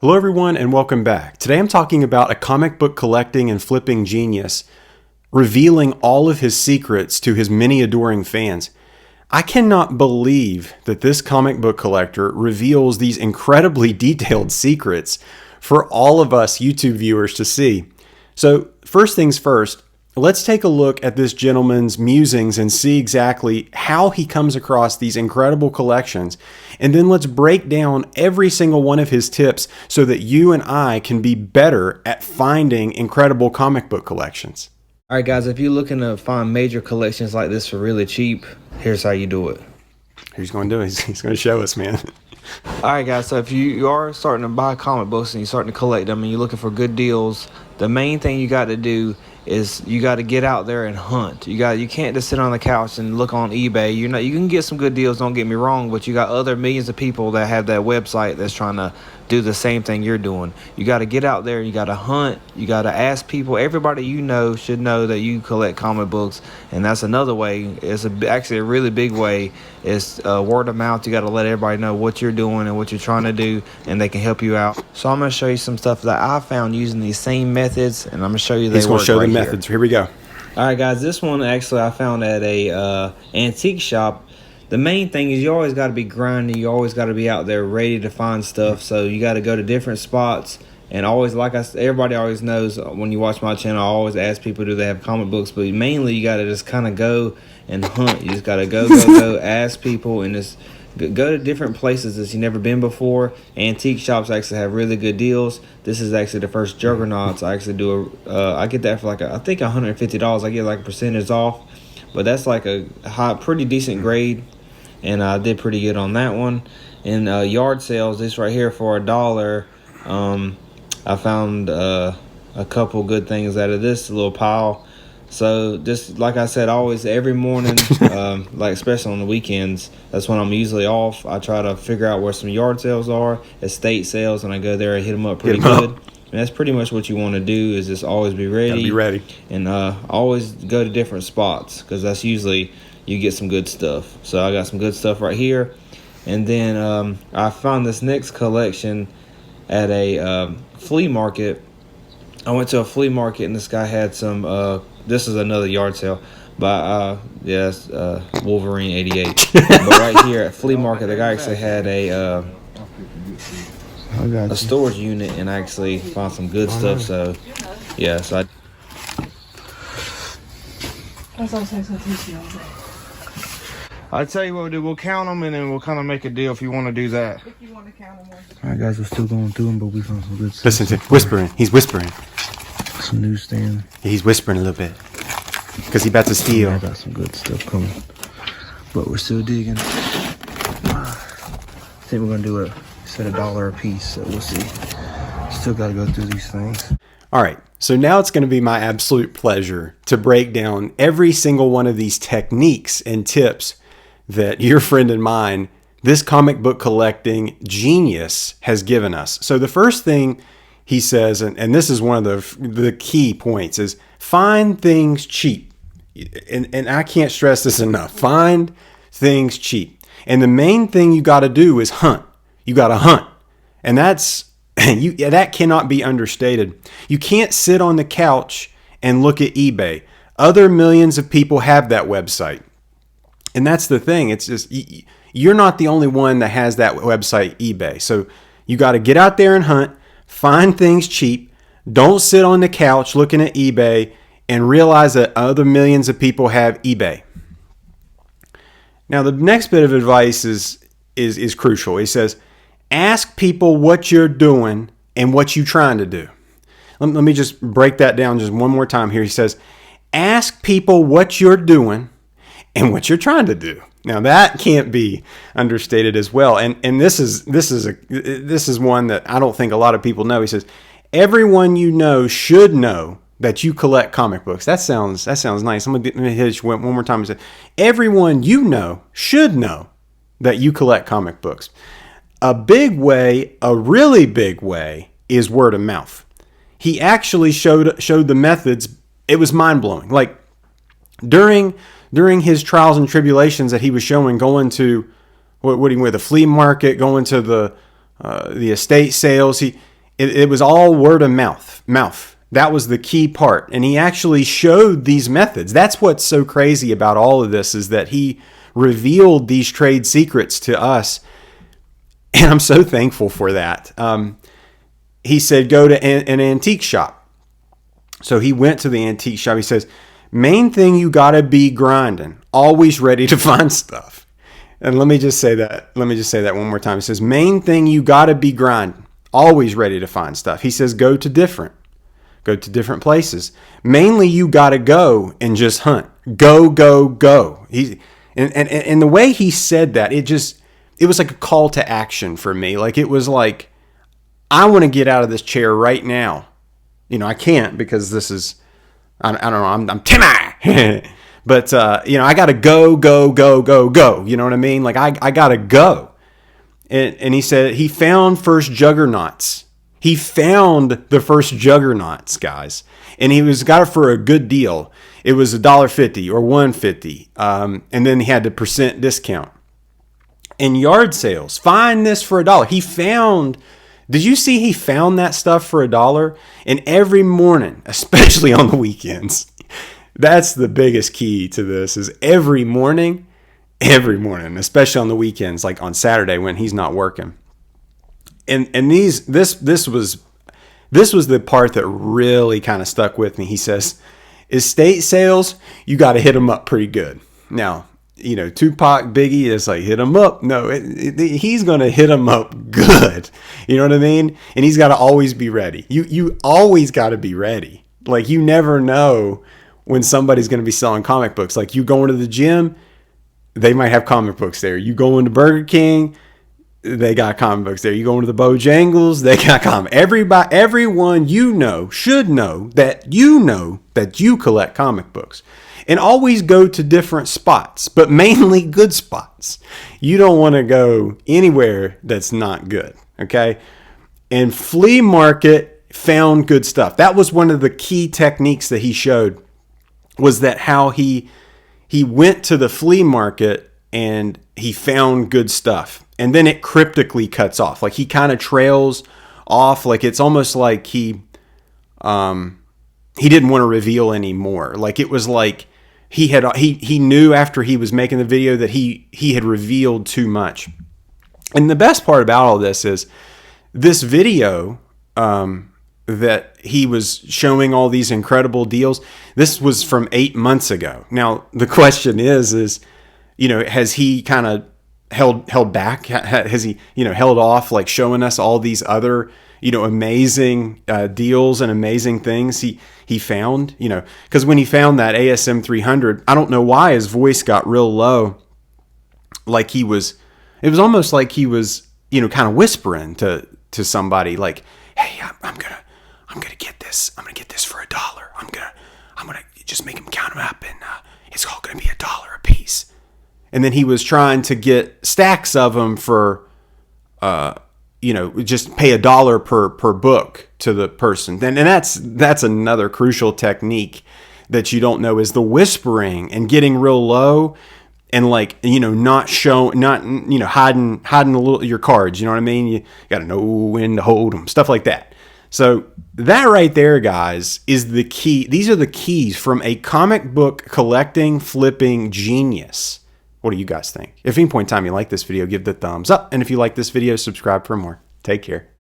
Hello everyone and welcome back. Today I'm talking about a comic book collecting and flipping genius revealing all of his secrets to his many adoring fans. I cannot believe that this comic book collector reveals these incredibly detailed secrets for all of us YouTube viewers to see. So first things first, let's take a look at this gentleman's musings and see exactly how he comes across these incredible collections. And then let's break down every single one of his tips so that you and I can be better at finding incredible comic book collections. All right, guys, if you're looking to find major collections like this for really cheap, here's how you do it. He's going to do it. He's going to show us, man. All right, guys, so if you are starting to buy comic books and you're starting to collect them and you're looking for good deals, the main thing you got to do is you got to get out there and hunt. You can't just sit on the couch and look on eBay. You can get some good deals, don't get me wrong, but you got other millions of people that have that website that's trying to do the same thing you're doing. You got to get out there, you got to hunt, you got to ask people. Everybody you know should know that you collect comic books, and that's another way. It's actually a really big way. It's word of mouth. You got to let everybody know what you're doing and what you're trying to do, and they can help you out. So I'm going to show you some stuff that I found using these same methods, and I'm going to show you they work. He's going to show right the methods. Here we go. All right, guys, this one actually I found at a antique shop. The main thing is you always got to be grinding. You always got to be out there ready to find stuff. So you got to go to different spots. And always, like I said, everybody always knows when you watch my channel, I always ask people, do they have comic books? But mainly you got to just kind of go and hunt. You just got to go, ask people, and just go to different places that you've never been before. Antique shops actually have really good deals. This is actually the first Juggernauts. I actually do I get that for like I think $150. I get like a percentage off, but that's like a pretty decent grade, and I did pretty good on that one. In yard sales, this right here for $1. I found a couple good things out of this little pile. So just like I said, always every morning, like especially on the weekends, that's when I'm usually off. I try to figure out where some yard sales are, estate sales, and I go there and hit them up pretty good. And that's pretty much what you want to do, is just always be ready. Gotta be ready. And always go to different spots, because that's usually you get some good stuff. So I got some good stuff right here. And then I found this next collection at a flea market. I went to a flea market and this guy had some this is another yard sale by Wolverine 88. But right here at flea market, the guy actually had a storage unit, and I actually found some good stuff. So yeah, so I'll tell you what we'll do. We'll count them, and then we'll kind of make a deal if you want to do that. If you want to count them. All right, guys, we're still going through them, but we found some good stuff. Listen to him. Whispering. He's whispering. Some newsstand. He's whispering a little bit because he's about to steal. I got some good stuff coming, but we're still digging. I think we're going to do $1 a piece, so we'll see. Still got to go through these things. All right, so now it's going to be my absolute pleasure to break down every single one of these techniques and tips that your friend and mine, this comic book collecting genius, has given us. So the first thing he says, and this is one of the key points, is find things cheap. And I can't stress this enough. Find things cheap. And the main thing you got to do is hunt. You got to hunt. And that cannot be understated. You can't sit on the couch and look at eBay. Other millions of people have that website. And that's the thing. It's just, you're not the only one that has that website, eBay. So you got to get out there and hunt, find things cheap. Don't sit on the couch looking at eBay and realize that other millions of people have eBay. Now, the next bit of advice is crucial. He says, ask people what you're doing and what you're trying to do. Let me just break that down just one more time here. He says, ask people what you're doing and what you're trying to do. Now that can't be understated as well. And this is one that I don't think a lot of people know. He says, everyone you know should know that you collect comic books. That sounds nice. Let me hit you one more time. He said, everyone you know should know that you collect comic books. A really big way is word of mouth. He actually showed the methods. It was mind blowing. Like during his trials and tribulations that he was showing, going to the flea market, going to the estate sales, it was all word of mouth. That was the key part. And he actually showed these methods. That's what's so crazy about all of this, is that he revealed these trade secrets to us. And I'm so thankful for that. He said, go to an antique shop. So he went to the antique shop. He says, main thing, you got to be grinding, always ready to find stuff. And let me just say that one more time. He says, main thing, you got to be grinding, always ready to find stuff. He says, go to different places. Mainly, you got to go and just hunt. Go. And the way he said that, it was like a call to action for me. Like, it was like, I want to get out of this chair right now. I can't, because this is, I don't know, I'm Timmy. But, I got to go. You know what I mean? Like, I got to go. And he said he found first juggernauts. He found the first juggernauts, guys. And he got it for a good deal. It was $1.50 or $1.50. And then he had the % discount. And yard sales, find this for $1. Did you see he found that stuff for $1? And every morning, especially on the weekends, that's the biggest key to this, is every morning, especially on the weekends, like on Saturday when he's not working. And this was the part that really kind of stuck with me. He says, estate sales, you got to hit them up pretty good. Now, Tupac, Biggie is like, hit him up. No, he's going to hit him up good. You know what I mean? And he's got to always be ready. You always got to be ready. Like, you never know when somebody's going to be selling comic books. Like, you going to the gym, they might have comic books there. You going to Burger King, they got comic books there. You going to the Bojangles, they got comic. Everyone should know that you collect comic books. And always go to different spots, but mainly good spots. You don't want to go anywhere that's not good, okay? And flea market, found good stuff. That was one of the key techniques that he showed, was that how he went to the flea market and he found good stuff. And then it cryptically cuts off. Like, he kind of trails off. Like, it's almost like he didn't want to reveal anymore. Like, it was like he knew after he was making the video that he had revealed too much. And the best part about all this is this video that he was showing all these incredible deals. This was from 8 months ago. Now, the question is, has he kind of held back? Has he, held off, like, showing us all these other, amazing deals and amazing things he found, because when he found that ASM 300, I don't know why his voice got real low. Like, it was almost like he was, kind of whispering to somebody, like, hey, I'm gonna get this. I'm gonna get this for $1. I'm gonna just make him count them up, and it's all gonna be $1 a piece. And then he was trying to get stacks of them for, just pay $1 per book to the person. And that's another crucial technique that you don't know, is the whispering and getting real low, and, like, not hiding a little your cards. You know what I mean? You got to know when to hold them, stuff like that. So that right there, guys, is the key. These are the keys from a comic book collecting, flipping genius. What do you guys think? If at any point in time you like this video, give the thumbs up. And if you like this video, subscribe for more. Take care.